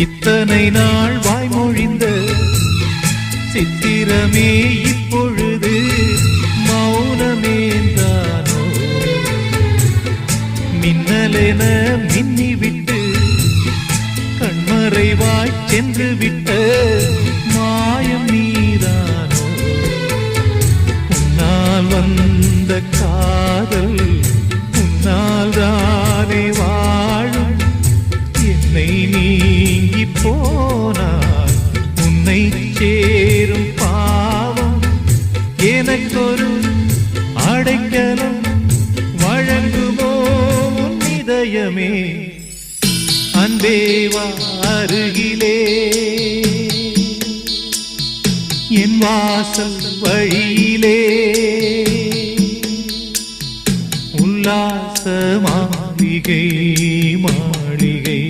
இத்தனை நாள் வாய்மொழிந்த சித்திரமே இப்பொழுது மௌனமேந்தானோ? மின்னலென மின்னிவிட்டு கண்மறைவாய் சென்று விட்ட மாயம் நீதானோ? உன்னால் வந்த காதல் உன்னால் தானே வாழும். என்னை நீங்கி போனார் உன்னை சேரும் பாவம். எனக்கொரு அடைக்கலம் வழங்குமோ உன் இதயமே? அன்பேவா அருகிலே என் வாசல் வழியிலே உல்லாச மாளிகை மாளிகை